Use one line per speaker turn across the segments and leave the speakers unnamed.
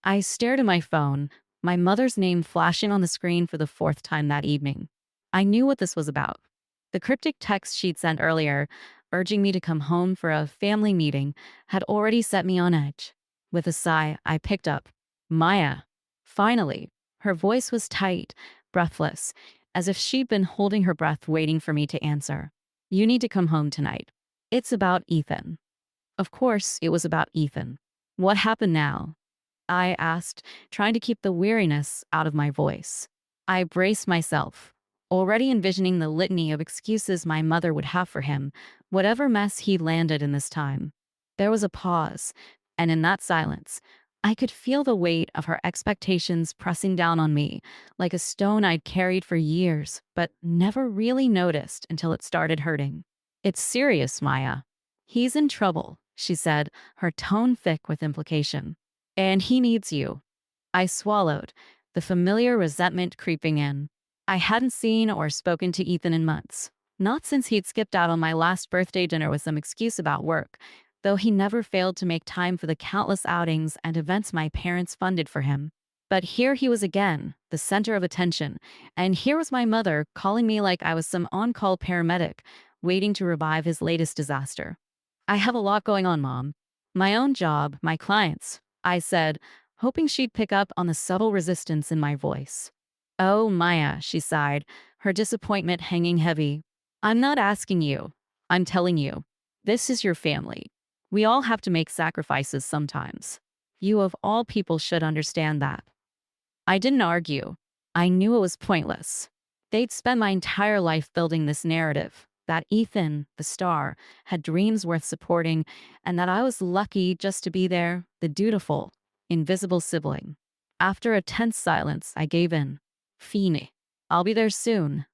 I stared at my phone, my mother's name flashing on the screen for the fourth time that evening. I knew what this was about. The cryptic text she'd sent earlier, urging me to come home for a family meeting, had already set me on edge. With a sigh, I picked up. Maya. Finally. Her voice was tight, breathless, as if she'd been holding her breath waiting for me to answer. You need to come home tonight. It's about Ethan. Of course, it was about Ethan. What happened now? I asked, trying to keep the weariness out of my voice. I braced myself, already envisioning the litany of excuses my mother would have for him, whatever mess he landed in this time. There was a pause, and in that silence, I could feel the weight of her expectations pressing down on me, like a stone I'd carried for years, but never really noticed until it started hurting. It's serious, Maya. He's in trouble, she said, her tone thick with implication. And he needs you. I swallowed, the familiar resentment creeping in. I hadn't seen or spoken to Ethan in months. Not since he'd skipped out on my last birthday dinner with some excuse about work, though he never failed to make time for the countless outings and events my parents funded for him. But here he was again, the center of attention, and here was my mother calling me like I was some on-call paramedic, waiting to revive his latest disaster. I have a lot going on, Mom. My own job, my clients, I said, hoping she'd pick up on the subtle resistance in my voice. Oh, Maya, she sighed, her disappointment hanging heavy. I'm not asking you. I'm telling you. This is your family. We all have to make sacrifices sometimes. You of all people should understand that. I didn't argue. I knew it was pointless. They'd spent my entire life building this narrative that Ethan, the star, had dreams worth supporting, and that I was lucky just to be there, the dutiful, invisible sibling. After a tense silence, I gave in. Fine. I'll be there soon.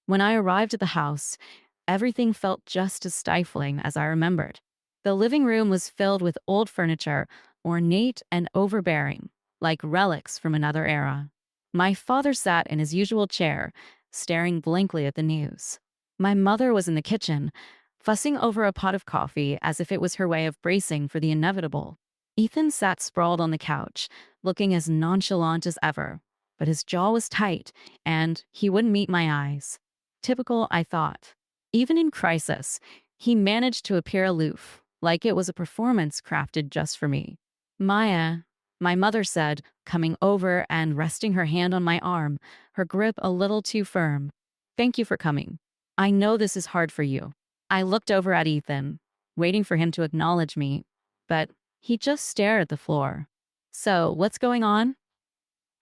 When I arrived at the house, everything felt just as stifling as I remembered. The living room was filled with old furniture, ornate and overbearing, like relics from another era. My father sat in his usual chair, staring blankly at the news. My mother was in the kitchen, fussing over a pot of coffee as if it was her way of bracing for the inevitable. Ethan sat sprawled on the couch, looking as nonchalant as ever, but his jaw was tight, and he wouldn't meet my eyes. Typical, I thought. Even in crisis, he managed to appear aloof, like it was a performance crafted just for me. Maya, my mother said, coming over and resting her hand on my arm, her grip a little too firm. Thank you for coming. I know this is hard for you. I looked over at Ethan, waiting for him to acknowledge me, but he just stared at the floor. So, what's going on?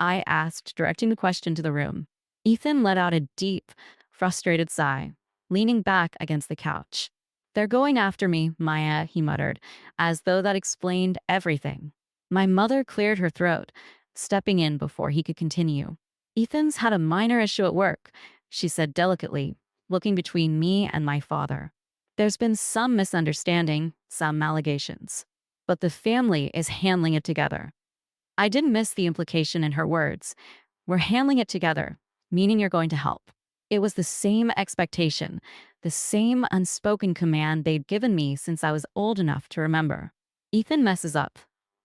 I asked, directing the question to the room. Ethan let out a deep, frustrated sigh, leaning back against the couch. They're going after me, Maya, he muttered, as though that explained everything. My mother cleared her throat, stepping in before he could continue. Ethan's had a minor issue at work, she said delicately, looking between me and my father. There's been some misunderstanding, some allegations, but the family is handling it together. I didn't miss the implication in her words. We're handling it together, meaning you're going to help. It was the same expectation, the same unspoken command they'd given me since I was old enough to remember. Ethan messes up.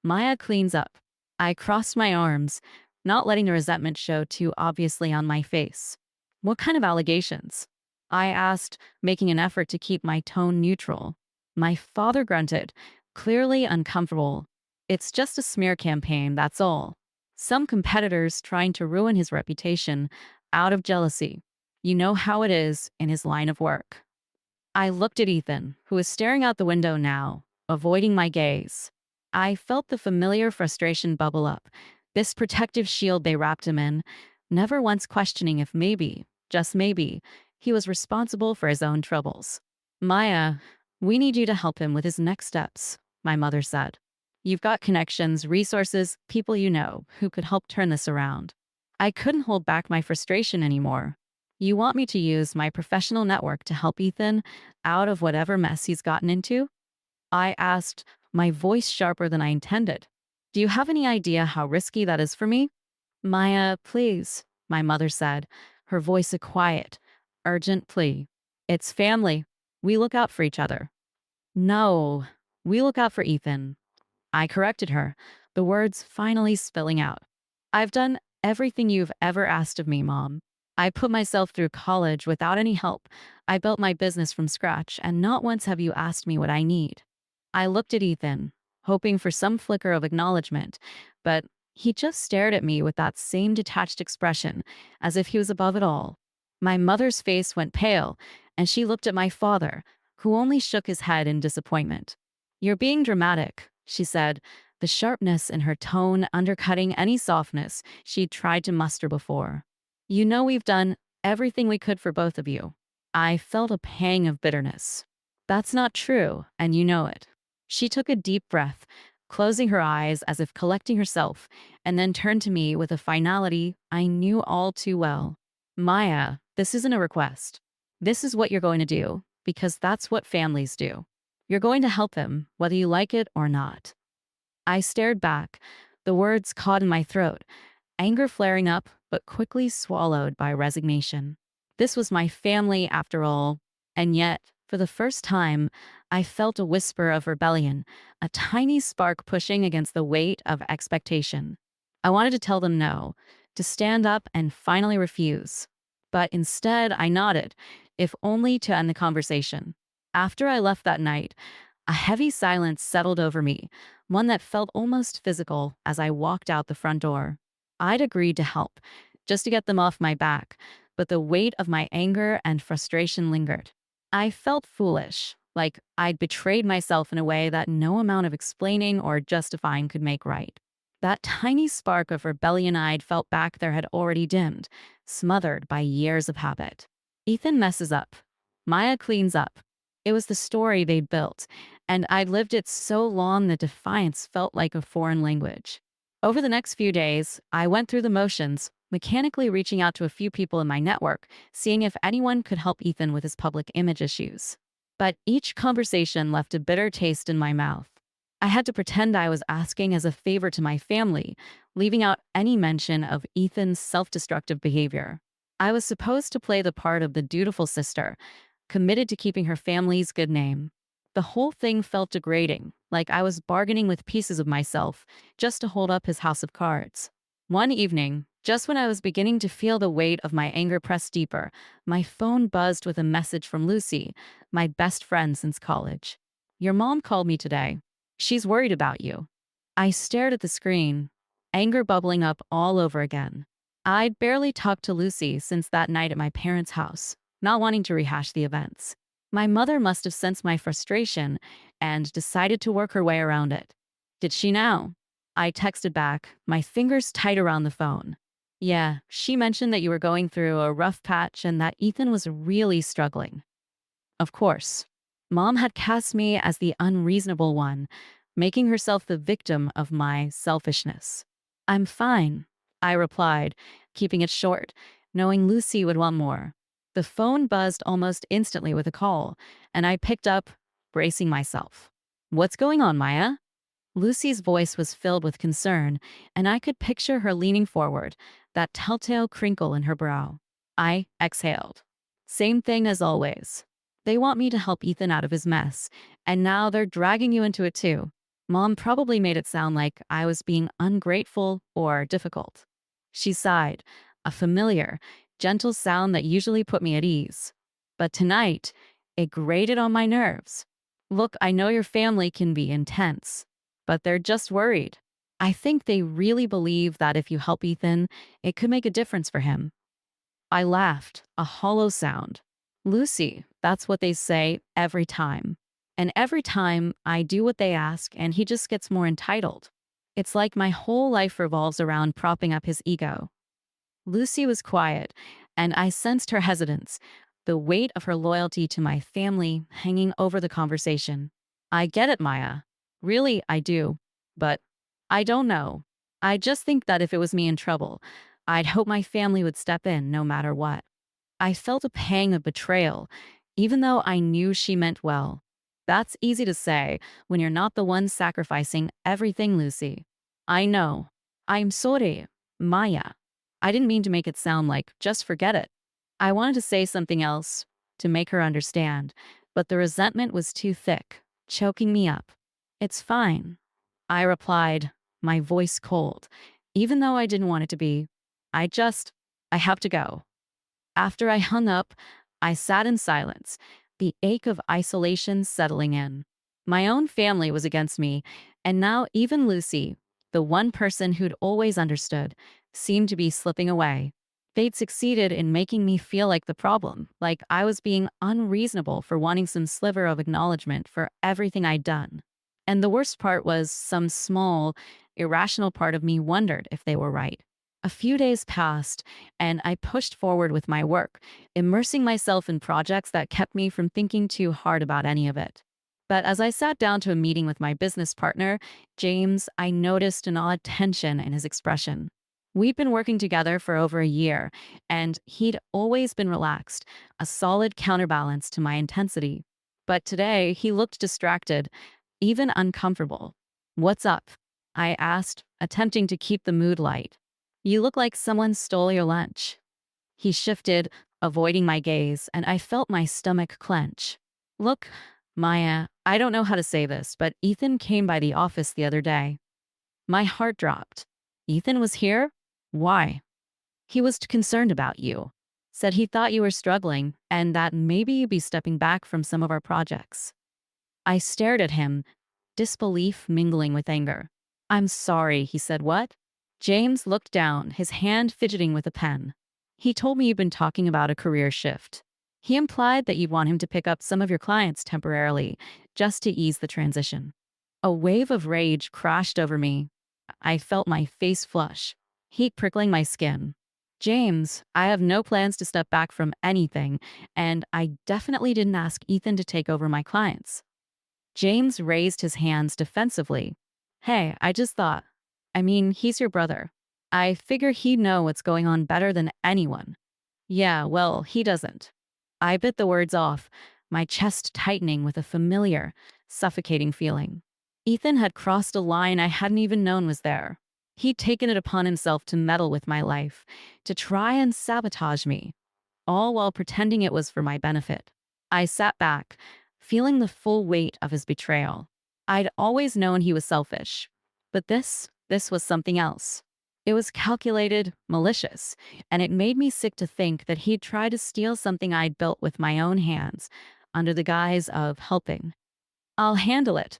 Maya cleans up. I crossed my arms, not letting the resentment show too obviously on my face. What kind of allegations? I asked, making an effort to keep my tone neutral. My father grunted, clearly uncomfortable. It's just a smear campaign, that's all. Some competitors trying to ruin his reputation out of jealousy. You know how it is in his line of work. I looked at Ethan, who was staring out the window now, avoiding my gaze. I felt the familiar frustration bubble up, this protective shield they wrapped him in, never once questioning if maybe, just maybe, he was responsible for his own troubles. Maya, we need you to help him with his next steps, my mother said. You've got connections, resources, people you know who could help turn this around. I couldn't hold back my frustration anymore. You want me to use my professional network to help Ethan out of whatever mess he's gotten into? I asked, my voice sharper than I intended. Do you have any idea how risky that is for me? Maya, please, my mother said, her voice a quiet, urgent plea. It's family. We look out for each other. No, we look out for Ethan. I corrected her, the words finally spilling out. I've done everything you've ever asked of me, Mom. I put myself through college without any help. I built my business from scratch, and not once have you asked me what I need. I looked at Ethan, hoping for some flicker of acknowledgement, but he just stared at me with that same detached expression, as if he was above it all. My mother's face went pale, and she looked at my father, who only shook his head in disappointment. You're being dramatic, she said, the sharpness in her tone undercutting any softness she'd tried to muster before. You know we've done everything we could for both of you. I felt a pang of bitterness. That's not true, and you know it. She took a deep breath, closing her eyes as if collecting herself, and then turned to me with a finality I knew all too well. Maya, this isn't a request. This is what you're going to do, because that's what families do. You're going to help him, whether you like it or not. I stared back, the words caught in my throat, anger flaring up, but quickly swallowed by resignation. This was my family after all, and yet, for the first time, I felt a whisper of rebellion, a tiny spark pushing against the weight of expectation. I wanted to tell them no, to stand up and finally refuse. But instead, I nodded, if only to end the conversation. After I left that night, a heavy silence settled over me, one that felt almost physical as I walked out the front door. I'd agreed to help, just to get them off my back, but the weight of my anger and frustration lingered. I felt foolish, like I'd betrayed myself in a way that no amount of explaining or justifying could make right. That tiny spark of rebellion I'd felt back there had already dimmed, smothered by years of habit. Ethan messes up. Maya cleans up. It was the story they'd built, and I'd lived it so long that defiance felt like a foreign language. Over the next few days, I went through the motions, mechanically reaching out to a few people in my network, seeing if anyone could help Ethan with his public image issues. But each conversation left a bitter taste in my mouth. I had to pretend I was asking as a favor to my family, leaving out any mention of Ethan's self-destructive behavior. I was supposed to play the part of the dutiful sister, committed to keeping her family's good name. The whole thing felt degrading, like I was bargaining with pieces of myself just to hold up his house of cards. One evening, just when I was beginning to feel the weight of my anger press deeper, my phone buzzed with a message from Lucy, my best friend since college. Your mom called me today. She's worried about you. I stared at the screen, anger bubbling up all over again. I'd barely talked to Lucy since that night at my parents' house, not wanting to rehash the events. My mother must have sensed my frustration and decided to work her way around it. Did she now? I texted back, my fingers tight around the phone. Yeah, she mentioned that you were going through a rough patch and that Ethan was really struggling. Of course. Mom had cast me as the unreasonable one, making herself the victim of my selfishness. I'm fine, I replied, keeping it short, knowing Lucy would want more. The phone buzzed almost instantly with a call, and I picked up, bracing myself. What's going on, Maya? Lucy's voice was filled with concern, and I could picture her leaning forward, that telltale crinkle in her brow. I exhaled. Same thing as always. They want me to help Ethan out of his mess, and now they're dragging you into it too. Mom probably made it sound like I was being ungrateful or difficult. She sighed, a familiar, gentle sound that usually put me at ease. But tonight, it grated on my nerves. Look, I know your family can be intense, but they're just worried. I think they really believe that if you help Ethan, it could make a difference for him. I laughed, a hollow sound. Lucy, that's what they say every time. And every time I do what they ask and he just gets more entitled. It's like my whole life revolves around propping up his ego. Lucy was quiet, and I sensed her hesitance, the weight of her loyalty to my family hanging over the conversation. I get it, Maya. Really, I do. But I don't know. I just think that if it was me in trouble, I'd hope my family would step in no matter what. I felt a pang of betrayal, even though I knew she meant well. That's easy to say when you're not the one sacrificing everything, Lucy. I know. I'm sorry, Maya. I didn't mean to make it sound like, just forget it. I wanted to say something else, to make her understand, but the resentment was too thick, choking me up. It's fine, I replied, my voice cold. Even though I didn't want it to be, I just, I have to go. After I hung up, I sat in silence, the ache of isolation settling in. My own family was against me, and now even Lucy, the one person who'd always understood, seemed to be slipping away. They'd succeeded in making me feel like the problem, like I was being unreasonable for wanting some sliver of acknowledgement for everything I'd done. And the worst part was some small, irrational part of me wondered if they were right. A few days passed, and I pushed forward with my work, immersing myself in projects that kept me from thinking too hard about any of it. But as I sat down to a meeting with my business partner, James, I noticed an odd tension in his expression. We'd been working together for over a year, and he'd always been relaxed, a solid counterbalance to my intensity. But today, he looked distracted, even uncomfortable. "What's up?" I asked, attempting to keep the mood light. "You look like someone stole your lunch." He shifted, avoiding my gaze, and I felt my stomach clench. "Look, Maya, I don't know how to say this, but Ethan came by the office the other day." My heart dropped. "Ethan was here? Why?" "He was concerned about you. Said he thought you were struggling and that maybe you'd be stepping back from some of our projects." I stared at him, disbelief mingling with anger. "I'm sorry," he said. "What?" James looked down, his hand fidgeting with a pen. "He told me you've been talking about a career shift. He implied that you'd want him to pick up some of your clients temporarily, just to ease the transition." A wave of rage crashed over me. I felt my face flush, heat prickling my skin. "James, I have no plans to step back from anything, and I definitely didn't ask Ethan to take over my clients." James raised his hands defensively. "Hey, I just thought. I mean, he's your brother. I figure he'd know what's going on better than anyone." "Yeah, well, he doesn't." I bit the words off, my chest tightening with a familiar, suffocating feeling. Ethan had crossed a line I hadn't even known was there. He'd taken it upon himself to meddle with my life, to try and sabotage me, all while pretending it was for my benefit. I sat back, feeling the full weight of his betrayal. I'd always known he was selfish, but this was something else. It was calculated, malicious, and it made me sick to think that he'd try to steal something I'd built with my own hands, under the guise of helping. "I'll handle it,"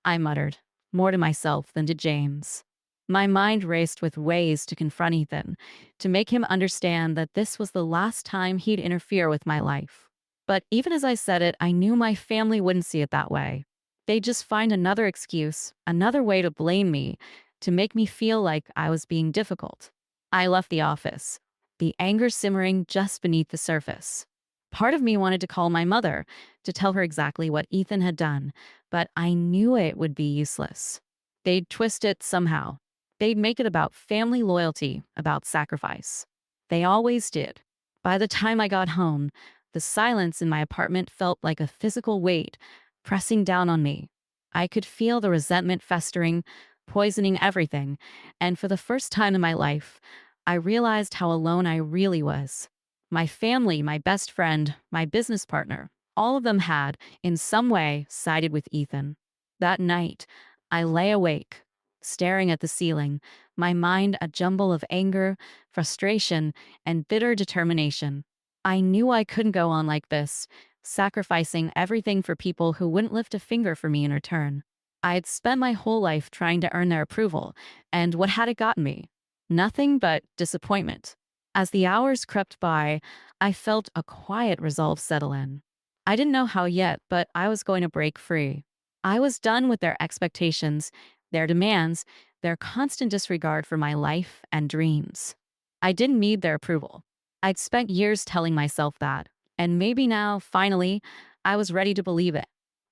I muttered, more to myself than to James. My mind raced with ways to confront Ethan, to make him understand that this was the last time he'd interfere with my life. But even as I said it, I knew my family wouldn't see it that way. They'd just find another excuse, another way to blame me, to make me feel like I was being difficult. I left the office, the anger simmering just beneath the surface. Part of me wanted to call my mother to tell her exactly what Ethan had done, but I knew it would be useless. They'd twist it somehow. They'd make it about family loyalty, about sacrifice. They always did. By the time I got home, the silence in my apartment felt like a physical weight pressing down on me. I could feel the resentment festering, poisoning everything, and for the first time in my life, I realized how alone I really was. My family, my best friend, my business partner, all of them had, in some way, sided with Ethan. That night, I lay awake, staring at the ceiling, my mind a jumble of anger, frustration, and bitter determination. I knew I couldn't go on like this, sacrificing everything for people who wouldn't lift a finger for me in return. I had spent my whole life trying to earn their approval, and what had it gotten me? Nothing but disappointment. As the hours crept by, I felt a quiet resolve settle in. I didn't know how yet, but I was going to break free. I was done with their expectations, their demands, their constant disregard for my life and dreams. I didn't need their approval. I'd spent years telling myself that, and maybe now, finally, I was ready to believe it.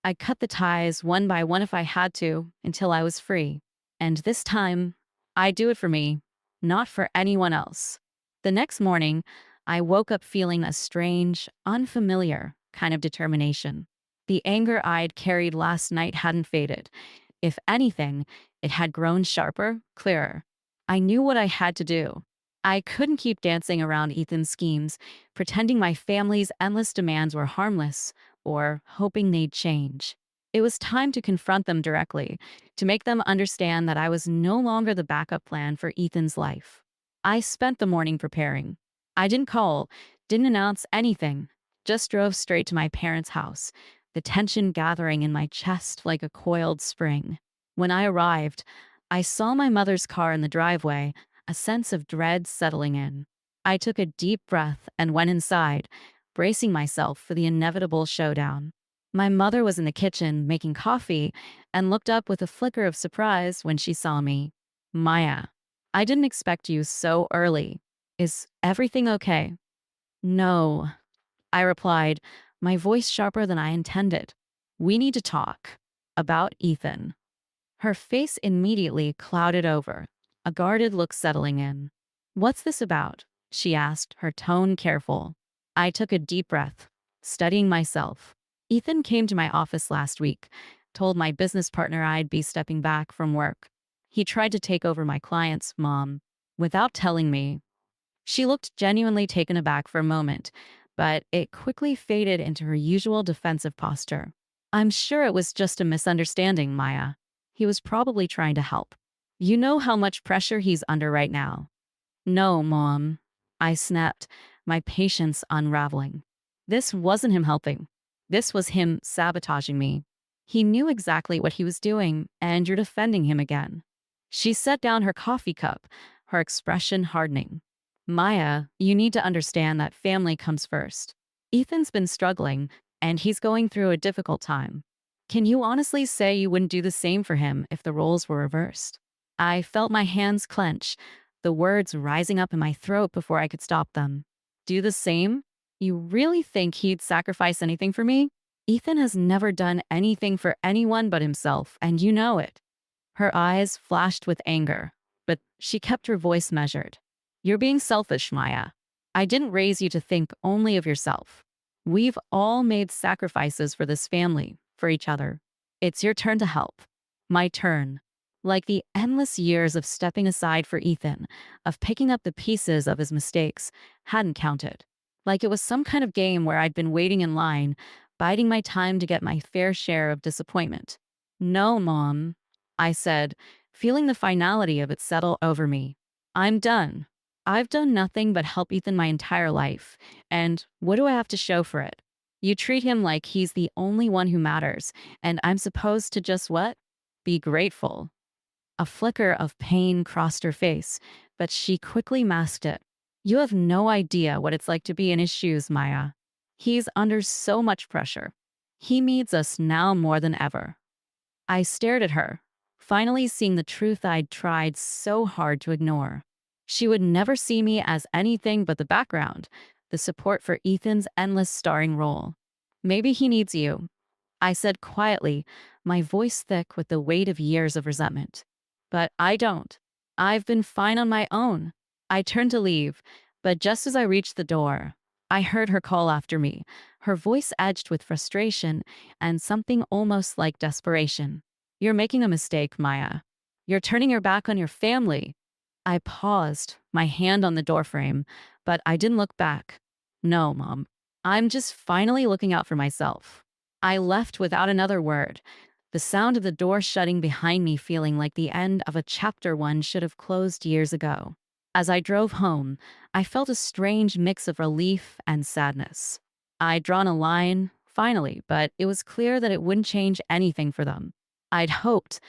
I'd cut the ties one by one if I had to, until I was free. And this time, I'd do it for me, not for anyone else. The next morning, I woke up feeling a strange, unfamiliar kind of determination. The anger I'd carried last night hadn't faded. If anything, it had grown sharper, clearer. I knew what I had to do. I couldn't keep dancing around Ethan's schemes, pretending my family's endless demands were harmless, or hoping they'd change. It was time to confront them directly, to make them understand that I was no longer the backup plan for Ethan's life. I spent the morning preparing. I didn't call, didn't announce anything, just drove straight to my parents' house, the tension gathering in my chest like a coiled spring. When I arrived, I saw my mother's car in the driveway, a sense of dread settling in. I took a deep breath and went inside, bracing myself for the inevitable showdown. My mother was in the kitchen making coffee and looked up with a flicker of surprise when she saw me. Maya, I didn't expect you so early. Is everything okay? No, I replied, my voice sharper than I intended. We need to talk about Ethan. Her face immediately clouded over, a guarded look settling in. What's this about? She asked, her tone careful. I took a deep breath, studying myself. Ethan came to my office last week, told my business partner I'd be stepping back from work. He tried to take over my client's mom without telling me. She looked genuinely taken aback for a moment, but it quickly faded into her usual defensive posture. I'm sure it was just a misunderstanding, Maya. He was probably trying to help. You know how much pressure he's under right now. No, Mom. I snapped, my patience unraveling. This wasn't him helping. This was him sabotaging me. He knew exactly what he was doing, and you're defending him again. She set down her coffee cup, her expression hardening. Maya, you need to understand that family comes first. Ethan's been struggling, and he's going through a difficult time. Can you honestly say you wouldn't do the same for him if the roles were reversed? I felt my hands clench, the words rising up in my throat before I could stop them. Do the same? You really think he'd sacrifice anything for me? Ethan has never done anything for anyone but himself, and you know it. Her eyes flashed with anger, but she kept her voice measured. You're being selfish, Maya. I didn't raise you to think only of yourself. We've all made sacrifices for this family, for each other. It's your turn to help. My turn. Like the endless years of stepping aside for Ethan, of picking up the pieces of his mistakes, hadn't counted. Like it was some kind of game where I'd been waiting in line, biding my time to get my fair share of disappointment. No, Mom, I said, feeling the finality of it settle over me. I'm done. I've done nothing but help Ethan my entire life, and what do I have to show for it? You treat him like he's the only one who matters, and I'm supposed to just what? Be grateful. A flicker of pain crossed her face, but she quickly masked it. You have no idea what it's like to be in his shoes, Maya. He's under so much pressure. He needs us now more than ever. I stared at her, finally seeing the truth I'd tried so hard to ignore. She would never see me as anything but the background, the support for Ethan's endless starring role. Maybe he needs you, I said quietly, my voice thick with the weight of years of resentment. But I don't. I've been fine on my own. I turned to leave, but just as I reached the door, I heard her call after me, her voice edged with frustration and something almost like desperation. You're making a mistake, Maya. You're turning your back on your family. I paused, my hand on the doorframe, but I didn't look back. No, Mom. I'm just finally looking out for myself. I left without another word, the sound of the door shutting behind me feeling like the end of a chapter one should have closed years ago. As I drove home, I felt a strange mix of relief and sadness. I'd drawn a line, finally, but it was clear that it wouldn't change anything for them. I'd hoped,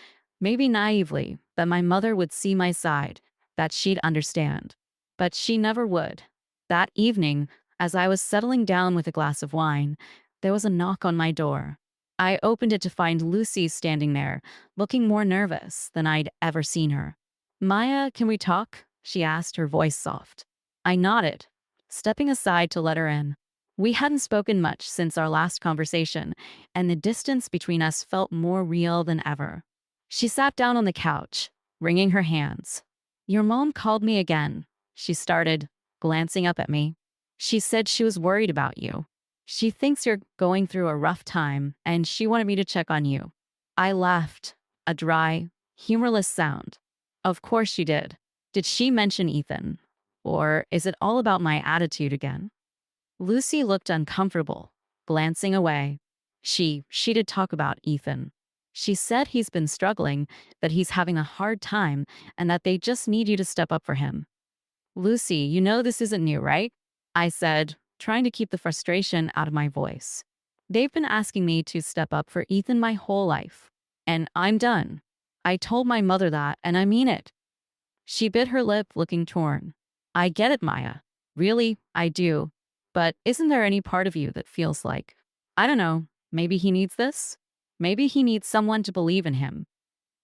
maybe naively, that my mother would see my side, that she'd understand. But she never would. That evening, as I was settling down with a glass of wine, there was a knock on my door. I opened it to find Lucy standing there, looking more nervous than I'd ever seen her. Maya, can we talk? She asked, her voice soft. I nodded, stepping aside to let her in. We hadn't spoken much since our last conversation, and the distance between us felt more real than ever. She sat down on the couch, wringing her hands. Your mom called me again, she started, glancing up at me. She said she was worried about you. She thinks you're going through a rough time, and she wanted me to check on you. I laughed, a dry, humorless sound. Of course she did. Did she mention Ethan? Or is it all about my attitude again? Lucy looked uncomfortable, glancing away. She did talk about Ethan. She said he's been struggling, that he's having a hard time, and that they just need you to step up for him. Lucy, you know this isn't new, right? I said, trying to keep the frustration out of my voice. They've been asking me to step up for Ethan my whole life, and I'm done. I told my mother that, and I mean it. She bit her lip, looking torn. I get it, Maya. Really, I do. But isn't there any part of you that feels like, I don't know, maybe he needs this? Maybe he needs someone to believe in him.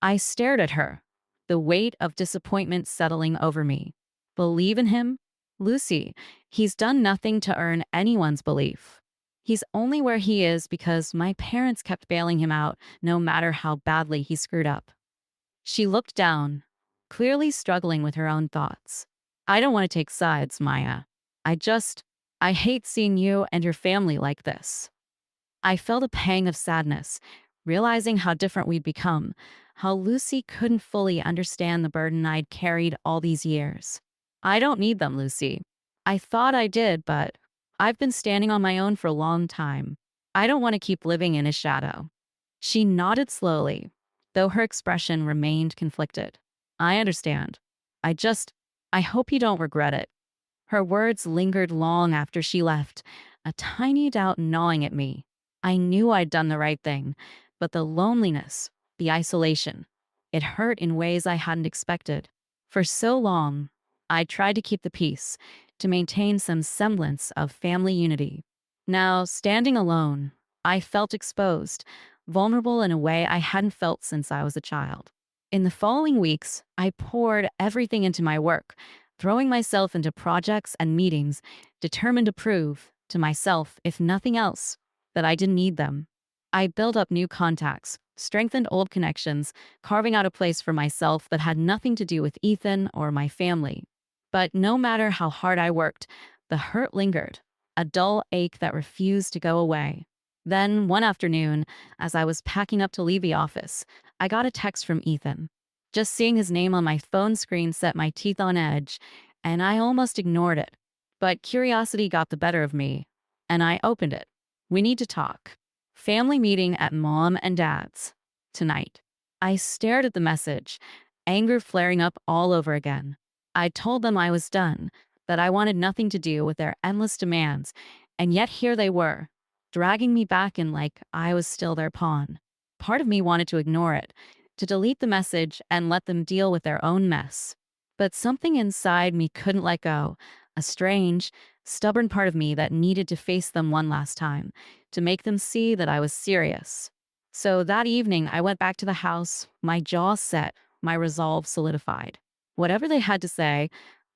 I stared at her, the weight of disappointment settling over me. Believe in him? Lucy, he's done nothing to earn anyone's belief. He's only where he is because my parents kept bailing him out, no matter how badly he screwed up. She looked down, clearly struggling with her own thoughts. I don't want to take sides, Maya. I just, I hate seeing you and your family like this. I felt a pang of sadness, realizing how different we'd become, how Lucy couldn't fully understand the burden I'd carried all these years. I don't need them, Lucy. I thought I did, but I've been standing on my own for a long time. I don't want to keep living in his shadow. She nodded slowly, though her expression remained conflicted. I understand. I just, I hope you don't regret it. Her words lingered long after she left, a tiny doubt gnawing at me. I knew I'd done the right thing, but the loneliness, the isolation, it hurt in ways I hadn't expected. For so long, I tried to keep the peace, to maintain some semblance of family unity. Now, standing alone, I felt exposed, vulnerable in a way I hadn't felt since I was a child. In the following weeks, I poured everything into my work, throwing myself into projects and meetings, determined to prove, to myself, if nothing else, that I didn't need them. I built up new contacts, strengthened old connections, carving out a place for myself that had nothing to do with Ethan or my family. But no matter how hard I worked, the hurt lingered, a dull ache that refused to go away. Then, one afternoon, as I was packing up to leave the office, I got a text from Ethan. Just seeing his name on my phone screen set my teeth on edge, and I almost ignored it. But curiosity got the better of me, and I opened it. We need to talk. Family meeting at mom and dad's. Tonight. I stared at the message, anger flaring up all over again. I told them I was done, that I wanted nothing to do with their endless demands, and yet here they were, dragging me back in like I was still their pawn. Part of me wanted to ignore it, to delete the message and let them deal with their own mess. But something inside me couldn't let go, a strange, stubborn part of me that needed to face them one last time, to make them see that I was serious. So that evening, I went back to the house, my jaw set, my resolve solidified. Whatever they had to say,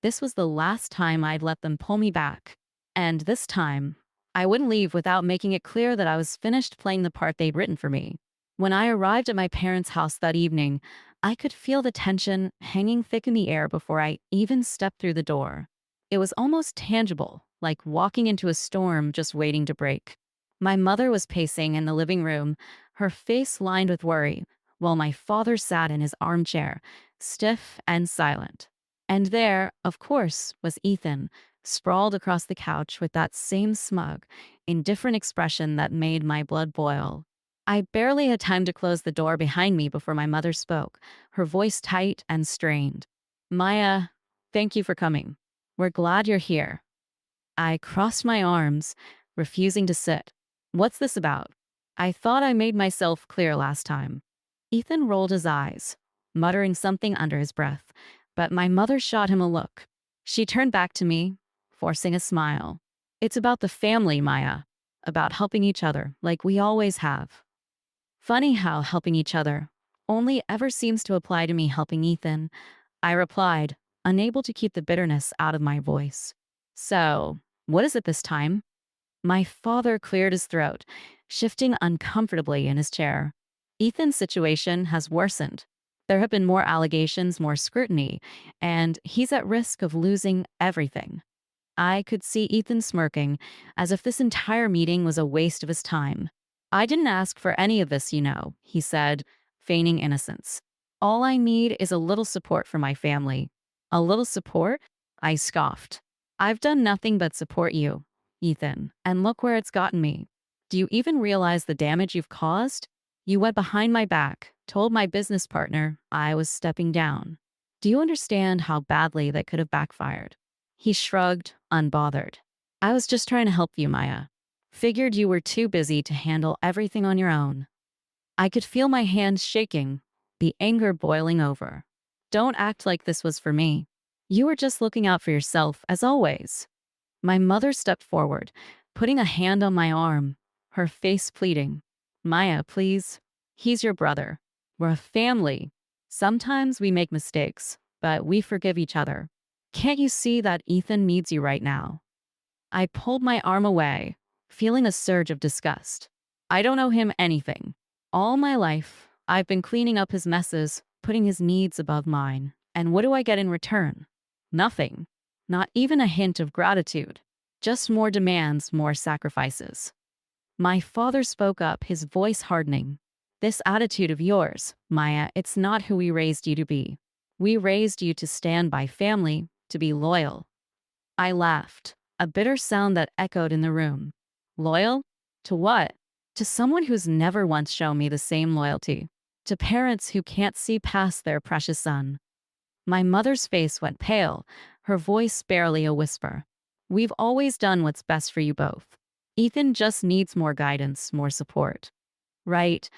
this was the last time I'd let them pull me back. And this time, I wouldn't leave without making it clear that I was finished playing the part they'd written for me. When I arrived at my parents' house that evening, I could feel the tension hanging thick in the air before I even stepped through the door. It was almost tangible, like walking into a storm just waiting to break. My mother was pacing in the living room, her face lined with worry, while my father sat in his armchair, stiff and silent. And there, of course, was Ethan, sprawled across the couch with that same smug, indifferent expression that made my blood boil. I barely had time to close the door behind me before my mother spoke, her voice tight and strained. Maya, thank you for coming. We're glad you're here. I crossed my arms, refusing to sit. What's this about? I thought I made myself clear last time. Ethan rolled his eyes, muttering something under his breath, but my mother shot him a look. She turned back to me, forcing a smile. It's about the family, Maya. About helping each other, like we always have. Funny how helping each other only ever seems to apply to me helping Ethan. I replied, unable to keep the bitterness out of my voice. So, what is it this time? My father cleared his throat, shifting uncomfortably in his chair. Ethan's situation has worsened. There have been more allegations, more scrutiny, and he's at risk of losing everything. I could see Ethan smirking, as if this entire meeting was a waste of his time. I didn't ask for any of this, he said, feigning innocence. All I need is a little support for my family. A little support? I scoffed. I've done nothing but support you, Ethan, and look where it's gotten me. Do you even realize the damage you've caused? You went behind my back, told my business partner I was stepping down. Do you understand how badly that could have backfired? He shrugged, unbothered. I was just trying to help you, Maya. Figured you were too busy to handle everything on your own. I could feel my hands shaking, the anger boiling over. Don't act like this was for me. You were just looking out for yourself, as always. My mother stepped forward, putting a hand on my arm, her face pleading. Maya, please. He's your brother. We're a family. Sometimes we make mistakes, but we forgive each other. Can't you see that Ethan needs you right now? I pulled my arm away, feeling a surge of disgust. I don't owe him anything. All my life, I've been cleaning up his messes, putting his needs above mine. And what do I get in return? Nothing. Not even a hint of gratitude. Just more demands, more sacrifices. My father spoke up, his voice hardening. This attitude of yours, Maya, it's not who we raised you to be. We raised you to stand by family, to be loyal. I laughed, a bitter sound that echoed in the room. Loyal? To what? To someone who's never once shown me the same loyalty. To parents who can't see past their precious son. My mother's face went pale, her voice barely a whisper. We've always done what's best for you both. Ethan just needs more guidance, more support. Right,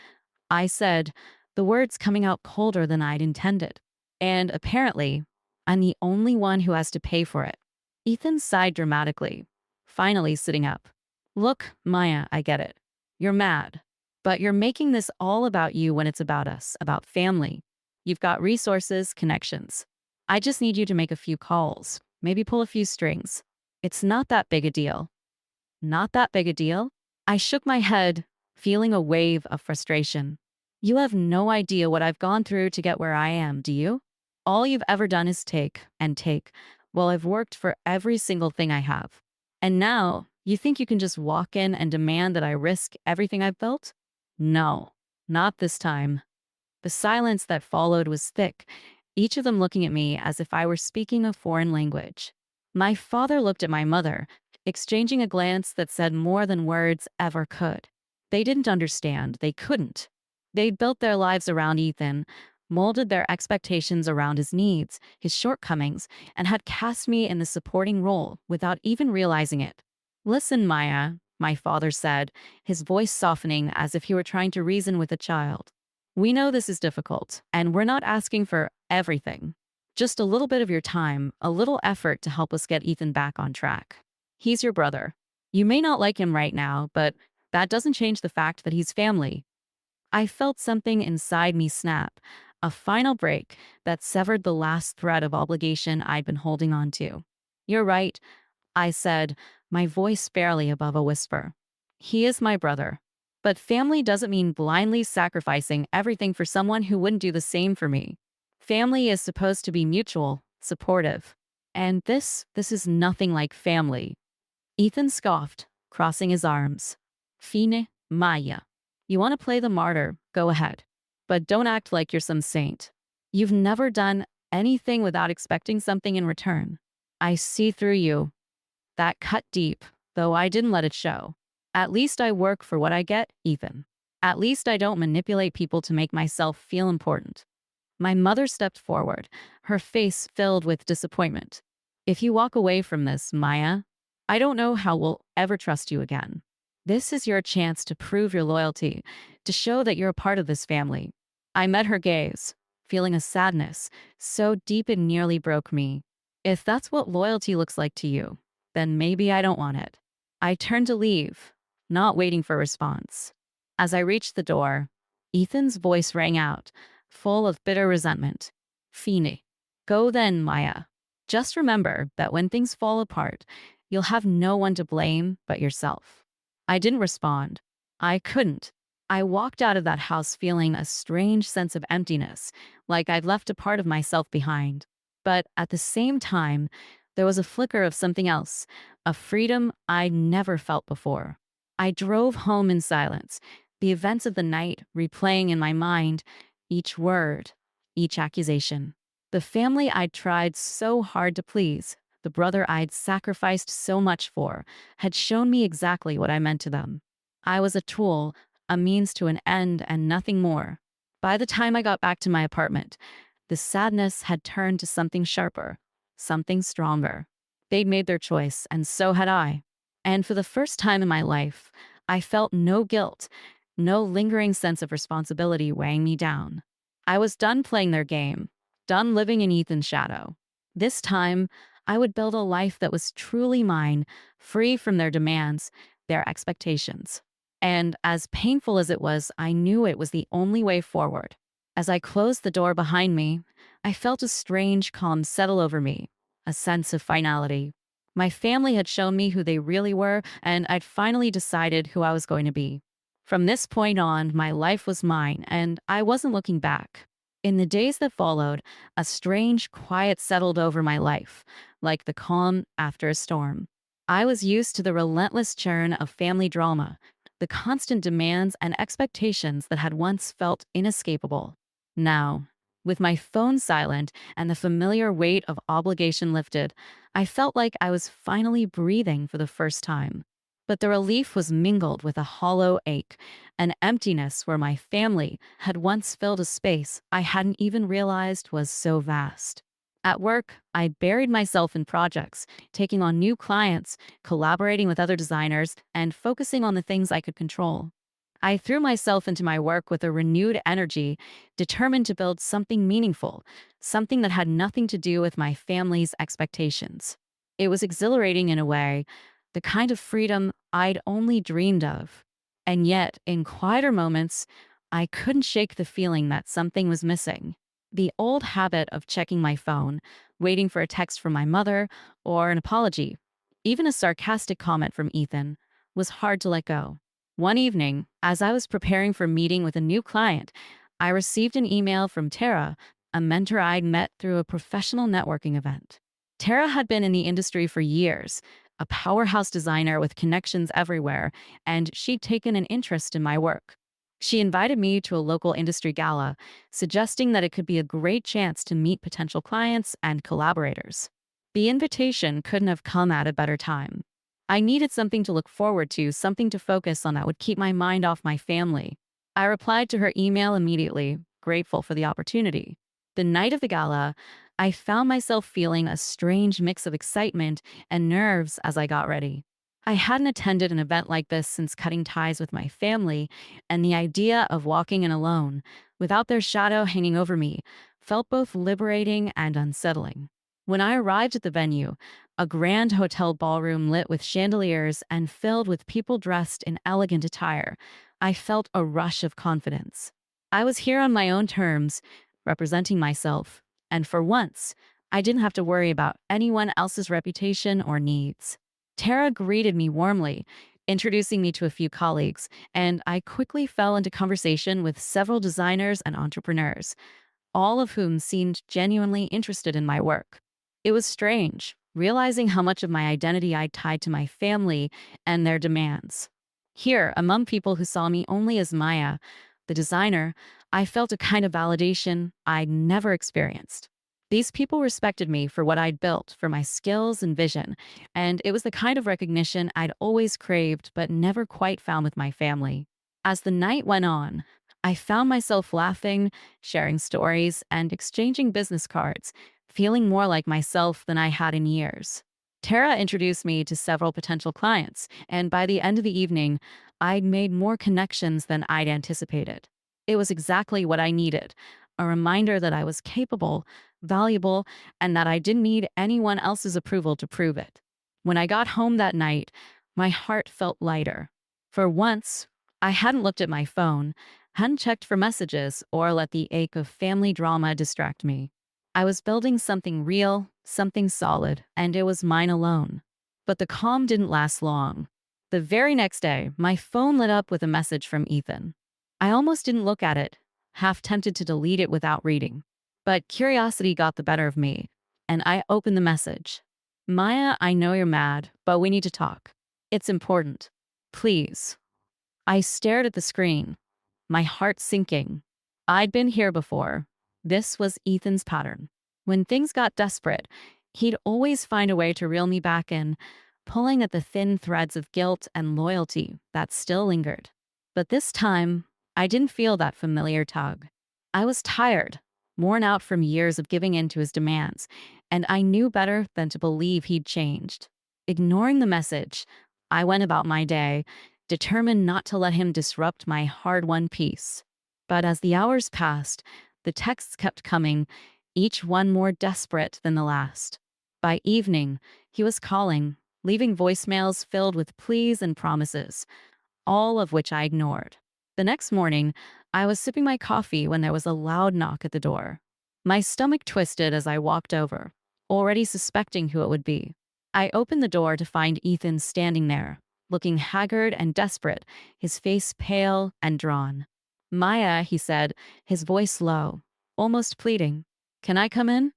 I said, the words coming out colder than I'd intended. And apparently, I'm the only one who has to pay for it. Ethan sighed dramatically, finally sitting up. Look, Maya, I get it. You're mad. But you're making this all about you when it's about us, about family. You've got resources, connections. I just need you to make a few calls, maybe pull a few strings. It's not that big a deal. Not that big a deal? I shook my head, feeling a wave of frustration. You have no idea what I've gone through to get where I am, do you? All you've ever done is take and take. Well, I've worked for every single thing I have. And now, you think you can just walk in and demand that I risk everything I've built? No, not this time. The silence that followed was thick, each of them looking at me as if I were speaking a foreign language. My father looked at my mother, exchanging a glance that said more than words ever could. They didn't understand. They couldn't. They'd built their lives around Ethan, molded their expectations around his needs, his shortcomings, and had cast me in the supporting role without even realizing it. Listen, Maya, my father said, his voice softening as if he were trying to reason with a child. We know this is difficult, and we're not asking for everything. Just a little bit of your time, a little effort to help us get Ethan back on track. He's your brother. You may not like him right now, but that doesn't change the fact that he's family. I felt something inside me snap, a final break that severed the last thread of obligation I'd been holding on to. You're right, I said, my voice barely above a whisper. He is my brother. But family doesn't mean blindly sacrificing everything for someone who wouldn't do the same for me. Family is supposed to be mutual, supportive. And this is nothing like family. Ethan scoffed, crossing his arms. Fine, Maya. You want to play the martyr, go ahead. But don't act like you're some saint. You've never done anything without expecting something in return. I see through you. That cut deep, though I didn't let it show. At least I work for what I get, Ethan. At least I don't manipulate people to make myself feel important. My mother stepped forward, her face filled with disappointment. If you walk away from this, Maya, I don't know how we'll ever trust you again. This is your chance to prove your loyalty, to show that you're a part of this family. I met her gaze, feeling a sadness so deep it nearly broke me. If that's what loyalty looks like to you, then maybe I don't want it. I turned to leave, not waiting for a response. As I reached the door, Ethan's voice rang out, full of bitter resentment. Fine. Go then, Maya. Just remember that when things fall apart, you'll have no one to blame but yourself. I didn't respond. I couldn't. I walked out of that house feeling a strange sense of emptiness, like I'd left a part of myself behind. But at the same time, there was a flicker of something else, a freedom I'd never felt before. I drove home in silence, the events of the night replaying in my mind, each word, each accusation. The family I'd tried so hard to please, the brother I'd sacrificed so much for, had shown me exactly what I meant to them. I was a tool, a means to an end, and nothing more. By the time I got back to my apartment, the sadness had turned to something sharper, something stronger. They'd made their choice, and so had I. And for the first time in my life, I felt no guilt, no lingering sense of responsibility weighing me down. I was done playing their game, done living in Ethan's shadow. This time, I would build a life that was truly mine, free from their demands, their expectations. And as painful as it was, I knew it was the only way forward. As I closed the door behind me, I felt a strange calm settle over me, a sense of finality. My family had shown me who they really were, and I'd finally decided who I was going to be. From this point on, my life was mine, and I wasn't looking back. In the days that followed, a strange quiet settled over my life, like the calm after a storm. I was used to the relentless churn of family drama, the constant demands and expectations that had once felt inescapable. Now, with my phone silent and the familiar weight of obligation lifted, I felt like I was finally breathing for the first time. But the relief was mingled with a hollow ache, an emptiness where my family had once filled a space I hadn't even realized was so vast. At work, I buried myself in projects, taking on new clients, collaborating with other designers, and focusing on the things I could control. I threw myself into my work with a renewed energy, determined to build something meaningful, something that had nothing to do with my family's expectations. It was exhilarating in a way, the kind of freedom I'd only dreamed of. And yet, in quieter moments, I couldn't shake the feeling that something was missing. The old habit of checking my phone, waiting for a text from my mother or an apology, even a sarcastic comment from Ethan, was hard to let go. One evening, as I was preparing for a meeting with a new client, I received an email from Tara, a mentor I'd met through a professional networking event. Tara had been in the industry for years, a powerhouse designer with connections everywhere, and she'd taken an interest in my work. She invited me to a local industry gala, suggesting that it could be a great chance to meet potential clients and collaborators. The invitation couldn't have come at a better time. I needed something to look forward to, something to focus on that would keep my mind off my family. I replied to her email immediately, grateful for the opportunity. The night of the gala, I found myself feeling a strange mix of excitement and nerves as I got ready. I hadn't attended an event like this since cutting ties with my family, and the idea of walking in alone, without their shadow hanging over me, felt both liberating and unsettling. When I arrived at the venue, a grand hotel ballroom lit with chandeliers and filled with people dressed in elegant attire, I felt a rush of confidence. I was here on my own terms, representing myself, and for once, I didn't have to worry about anyone else's reputation or needs. Tara greeted me warmly, introducing me to a few colleagues, and I quickly fell into conversation with several designers and entrepreneurs, all of whom seemed genuinely interested in my work. It was strange, realizing how much of my identity I tied to my family and their demands. Here, among people who saw me only as Maya, the designer, I felt a kind of validation I'd never experienced. These people respected me for what I'd built, for my skills and vision, and it was the kind of recognition I'd always craved but never quite found with my family. As the night went on, I found myself laughing, sharing stories, and exchanging business cards, feeling more like myself than I had in years. Tara introduced me to several potential clients, and by the end of the evening, I'd made more connections than I'd anticipated. It was exactly what I needed, a reminder that I was capable, valuable, and that I didn't need anyone else's approval to prove it. When I got home that night, my heart felt lighter. For once, I hadn't looked at my phone, hadn't checked for messages, or let the ache of family drama distract me. I was building something real, something solid, and it was mine alone. But the calm didn't last long. The very next day, my phone lit up with a message from Ethan. I almost didn't look at it, half tempted to delete it without reading. But curiosity got the better of me, and I opened the message. Maya, I know you're mad, but we need to talk. It's important. Please. I stared at the screen, my heart sinking. I'd been here before. This was Ethan's pattern. When things got desperate, he'd always find a way to reel me back in, pulling at the thin threads of guilt and loyalty that still lingered. But this time, I didn't feel that familiar tug. I was tired, worn out from years of giving in to his demands, and I knew better than to believe he'd changed. Ignoring the message, I went about my day, determined not to let him disrupt my hard won peace. But as the hours passed, the texts kept coming, each one more desperate than the last. By evening, he was calling, leaving voicemails filled with pleas and promises, all of which I ignored. The next morning, I was sipping my coffee when there was a loud knock at the door. My stomach twisted as I walked over, already suspecting who it would be. I opened the door to find Ethan standing there, looking haggard and desperate, his face pale and drawn. "Maya," he said, his voice low, almost pleading. "Can I come in?"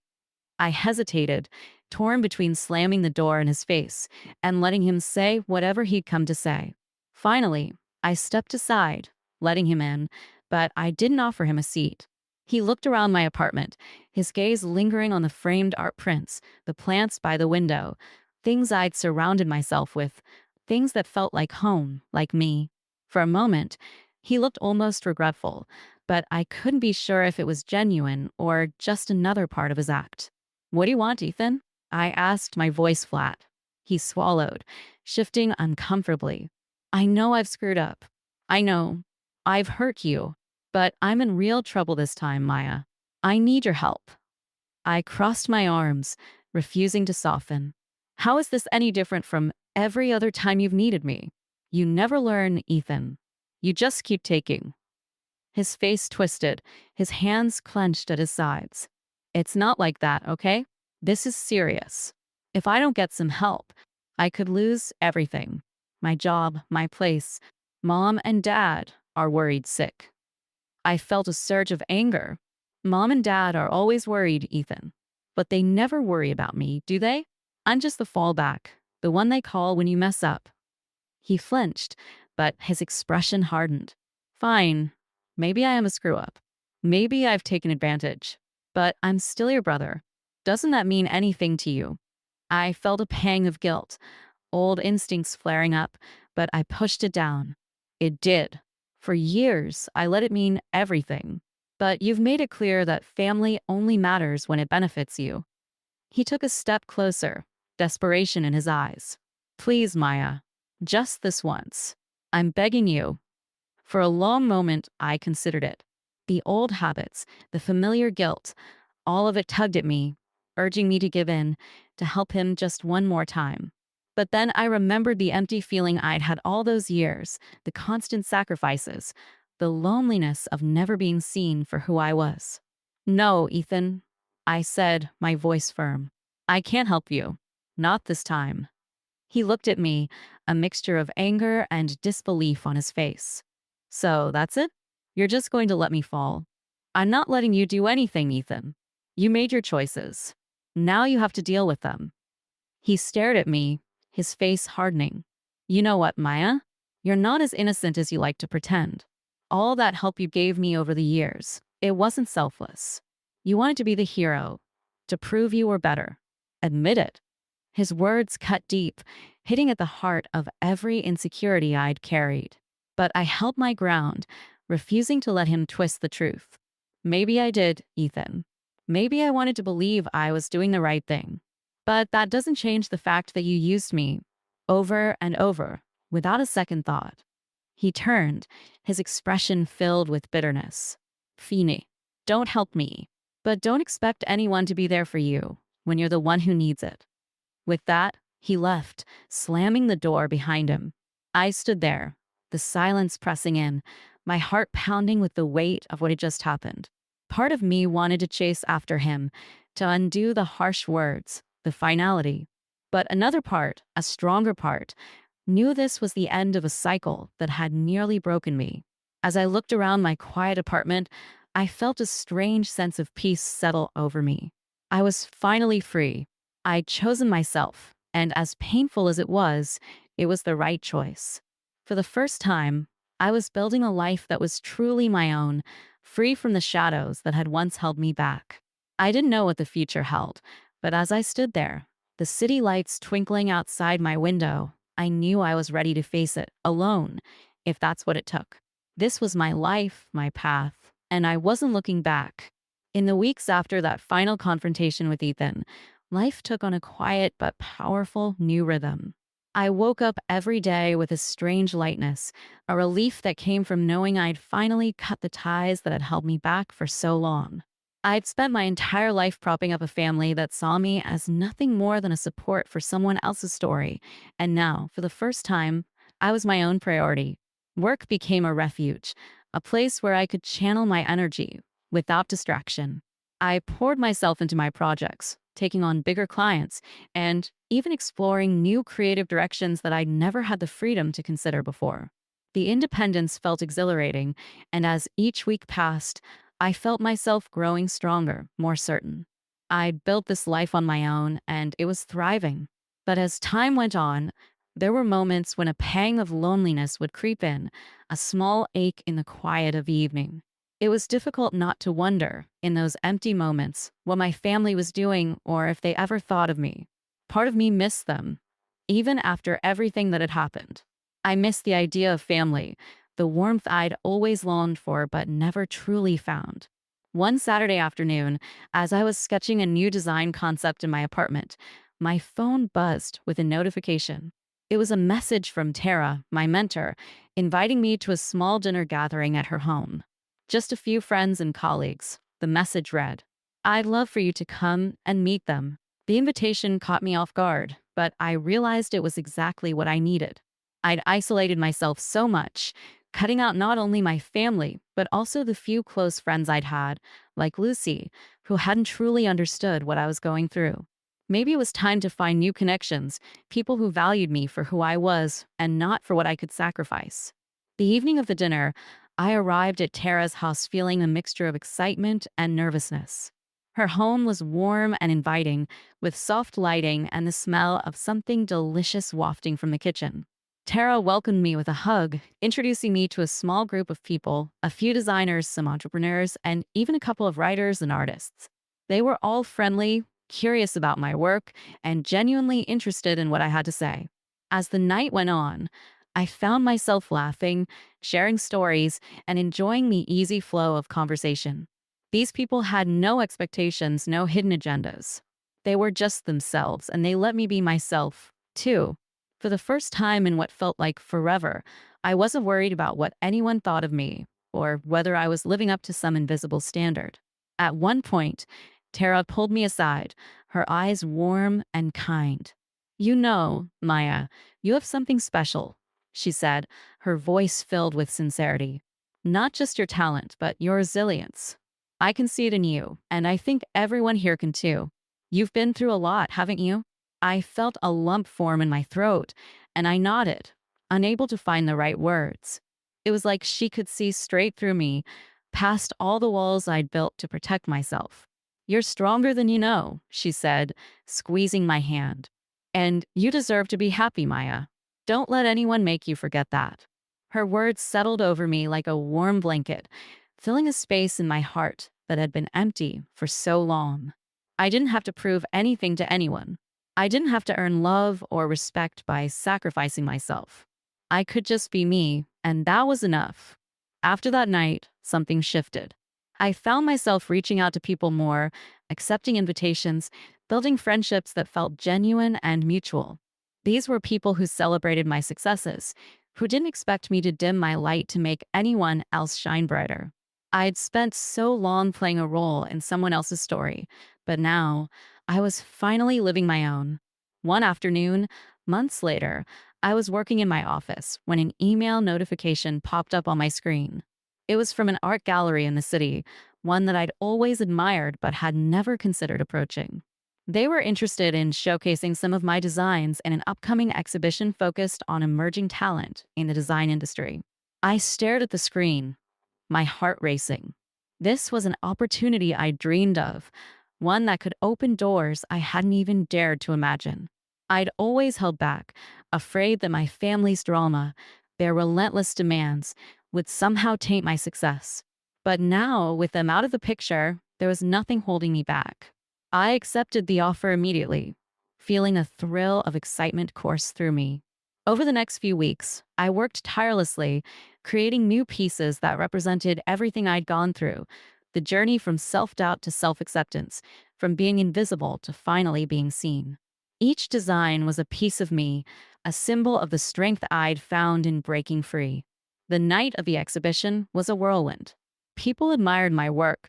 I hesitated, torn between slamming the door in his face and letting him say whatever he'd come to say. Finally, I stepped aside, letting him in, but I didn't offer him a seat. He looked around my apartment, his gaze lingering on the framed art prints, the plants by the window, things I'd surrounded myself with, things that felt like home, like me. For a moment, he looked almost regretful, but I couldn't be sure if it was genuine or just another part of his act. "What do you want, Ethan?" I asked, my voice flat. He swallowed, shifting uncomfortably. "I know I've screwed up. I know. I've hurt you. But I'm in real trouble this time, Maya. I need your help." I crossed my arms, refusing to soften. "How is this any different from every other time you've needed me? You never learn, Ethan. You just keep taking." His face twisted, his hands clenched at his sides. "It's not like that, okay? This is serious. If I don't get some help, I could lose everything. My job, my place. Mom and Dad are worried sick." I felt a surge of anger. Mom and Dad are always worried, Ethan. But they never worry about me, do they? I'm just the fallback, the one they call when you mess up. He flinched, but his expression hardened. "Fine. Maybe I am a screw up. Maybe I've taken advantage. But I'm still your brother. Doesn't that mean anything to you?" I felt a pang of guilt, old instincts flaring up, but I pushed it down. It did. For years, I let it mean everything. But you've made it clear that family only matters when it benefits you. He took a step closer, desperation in his eyes. "Please, Maya. Just this once. I'm begging you." For a long moment, I considered it. The old habits, the familiar guilt, all of it tugged at me, urging me to give in, to help him just one more time. But then I remembered the empty feeling I'd had all those years, the constant sacrifices, the loneliness of never being seen for who I was. "No, Ethan," I said, my voice firm. "I can't help you. Not this time." He looked at me, a mixture of anger and disbelief on his face. "So that's it? You're just going to let me fall?" "I'm not letting you do anything, Ethan. You made your choices. Now you have to deal with them." He stared at me, his face hardening. "You know what, Maya? You're not as innocent as you like to pretend. All that help you gave me over the years, it wasn't selfless. You wanted to be the hero, to prove you were better. Admit it." His words cut deep, hitting at the heart of every insecurity I'd carried. But I held my ground, refusing to let him twist the truth. "Maybe I did, Ethan. Maybe I wanted to believe I was doing the right thing. But that doesn't change the fact that you used me, over and over, without a second thought." He turned, his expression filled with bitterness. "Fini, don't help me, but don't expect anyone to be there for you when you're the one who needs it." With that, he left, slamming the door behind him. I stood there, the silence pressing in, my heart pounding with the weight of what had just happened. Part of me wanted to chase after him, to undo the harsh words, the finality. But another part, a stronger part, knew this was the end of a cycle that had nearly broken me. As I looked around my quiet apartment, I felt a strange sense of peace settle over me. I was finally free. I'd chosen myself, and as painful as it was the right choice. For the first time, I was building a life that was truly my own, free from the shadows that had once held me back. I didn't know what the future held, but as I stood there, The city lights twinkling outside my window. I knew I was ready to face it, alone, if that's what it took. This was my life, my path, and I wasn't looking back. In the weeks after that final confrontation with Ethan, life took on a quiet but powerful new rhythm. I woke up every day with a strange lightness, a relief that came from knowing I'd finally cut the ties that had held me back for so long. I'd spent my entire life propping up a family that saw me as nothing more than a support for someone else's story, and now, for the first time, I was my own priority. Work became a refuge, a place where I could channel my energy without distraction. I poured myself into my projects, taking on bigger clients, and even exploring new creative directions that I'd never had the freedom to consider before. The independence felt exhilarating, and as each week passed, I felt myself growing stronger, more certain. I'd built this life on my own, and it was thriving. But as time went on, there were moments when a pang of loneliness would creep in, a small ache in the quiet of the evening. It was difficult not to wonder, in those empty moments, what my family was doing or if they ever thought of me. Part of me missed them, even after everything that had happened. I missed the idea of family, the warmth I'd always longed for but never truly found. One Saturday afternoon, as I was sketching a new design concept in my apartment, my phone buzzed with a notification. It was a message from Tara, my mentor, inviting me to a small dinner gathering at her home. Just a few friends and colleagues. The message read, "I'd love for you to come and meet them." The invitation caught me off guard, but I realized it was exactly what I needed. I'd isolated myself so much, cutting out not only my family, but also the few close friends I'd had, like Lucy, who hadn't truly understood what I was going through. Maybe it was time to find new connections, people who valued me for who I was and not for what I could sacrifice. The evening of the dinner, I arrived at Tara's house feeling a mixture of excitement and nervousness. Her home was warm and inviting, with soft lighting and the smell of something delicious wafting from the kitchen. Tara welcomed me with a hug, introducing me to a small group of people, a few designers, some entrepreneurs, and even a couple of writers and artists. They were all friendly, curious about my work, and genuinely interested in what I had to say. As the night went on, I found myself laughing, sharing stories, and enjoying the easy flow of conversation. These people had no expectations, no hidden agendas. They were just themselves, and they let me be myself, too. For the first time in what felt like forever, I wasn't worried about what anyone thought of me or whether I was living up to some invisible standard. At one point, Tara pulled me aside, her eyes warm and kind. "You know, Maya, you have something special," she said, her voice filled with sincerity. "Not just your talent, but your resilience. I can see it in you, and I think everyone here can too. You've been through a lot, haven't you?" I felt a lump form in my throat, and I nodded, unable to find the right words. It was like she could see straight through me, past all the walls I'd built to protect myself. "You're stronger than you know," she said, squeezing my hand. "And you deserve to be happy, Maya. Don't let anyone make you forget that." Her words settled over me like a warm blanket, filling a space in my heart that had been empty for so long. I didn't have to prove anything to anyone. I didn't have to earn love or respect by sacrificing myself. I could just be me, and that was enough. After that night, something shifted. I found myself reaching out to people more, accepting invitations, building friendships that felt genuine and mutual. These were people who celebrated my successes, who didn't expect me to dim my light to make anyone else shine brighter. I'd spent so long playing a role in someone else's story, but now I was finally living my own. One afternoon, months later, I was working in my office when an email notification popped up on my screen. It was from an art gallery in the city, one that I'd always admired but had never considered approaching. They were interested in showcasing some of my designs in an upcoming exhibition focused on emerging talent in the design industry. I stared at the screen, my heart racing. This was an opportunity I dreamed of, one that could open doors I hadn't even dared to imagine. I'd always held back, afraid that my family's drama, their relentless demands, would somehow taint my success. But now, with them out of the picture, there was nothing holding me back. I accepted the offer immediately. feeling a thrill of excitement course through me. Over the next few weeks, I worked tirelessly, creating new pieces that represented everything I'd gone through, the journey from self doubt to self acceptance, from being invisible to finally being seen. Each design was a piece of me, a symbol of the strength I'd found in breaking free. The night of the exhibition was a whirlwind. People admired my work,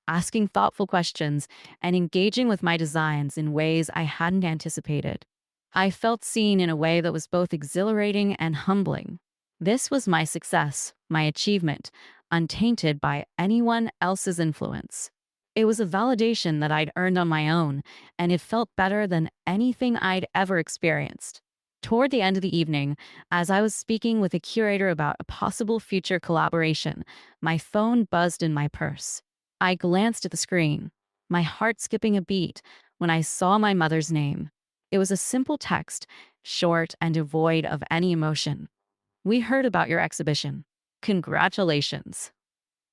asking thoughtful questions and engaging with my designs in ways I hadn't anticipated. I felt seen in a way that was both exhilarating and humbling. This was my success, my achievement, untainted by anyone else's influence. It was a validation that I'd earned on my own, and it felt better than anything I'd ever experienced. Toward the end of the evening, as I was speaking with a curator about a possible future collaboration, my phone buzzed in my purse. I glanced at the screen, my heart skipping a beat when I saw my mother's name. It was a simple text, short and devoid of any emotion. "We heard about your exhibition. Congratulations."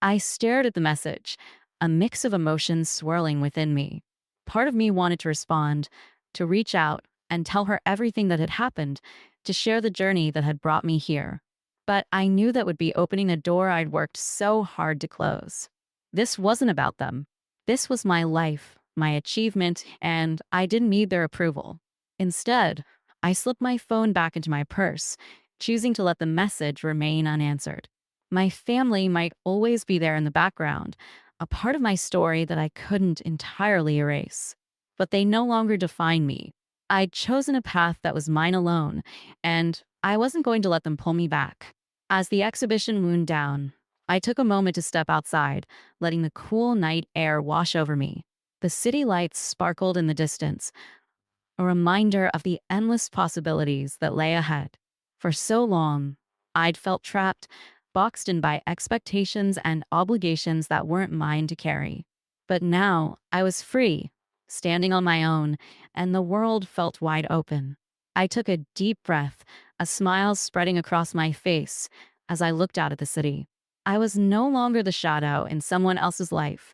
I stared at the message, a mix of emotions swirling within me. Part of me wanted to respond, to reach out and tell her everything that had happened, to share the journey that had brought me here. But I knew that would be opening a door I'd worked so hard to close. This wasn't about them. This was my life, my achievement, and I didn't need their approval. Instead, I slipped my phone back into my purse, choosing to let the message remain unanswered. My family might always be there in the background, a part of my story that I couldn't entirely erase. But they no longer define me. I'd chosen a path that was mine alone, and I wasn't going to let them pull me back. As the exhibition wound down, I took a moment to step outside, letting the cool night air wash over me. The city lights sparkled in the distance, a reminder of the endless possibilities that lay ahead. For so long, I'd felt trapped, boxed in by expectations and obligations that weren't mine to carry. But now I was free, standing on my own, and the world felt wide open. I took a deep breath, a smile spreading across my face as I looked out at the city. I was no longer the shadow in someone else's life,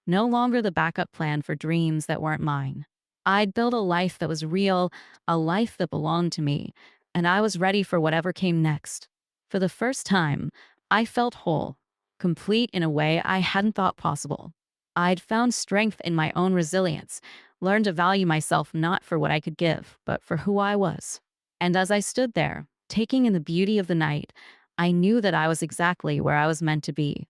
no longer the backup plan for dreams that weren't mine. I'd built a life that was real, a life that belonged to me, and I was ready for whatever came next. For the first time, I felt whole, complete in a way I hadn't thought possible. I'd found strength in my own resilience, learned to value myself not for what I could give, but for who I was. And as I stood there, taking in the beauty of the night, I knew that I was exactly where I was meant to be.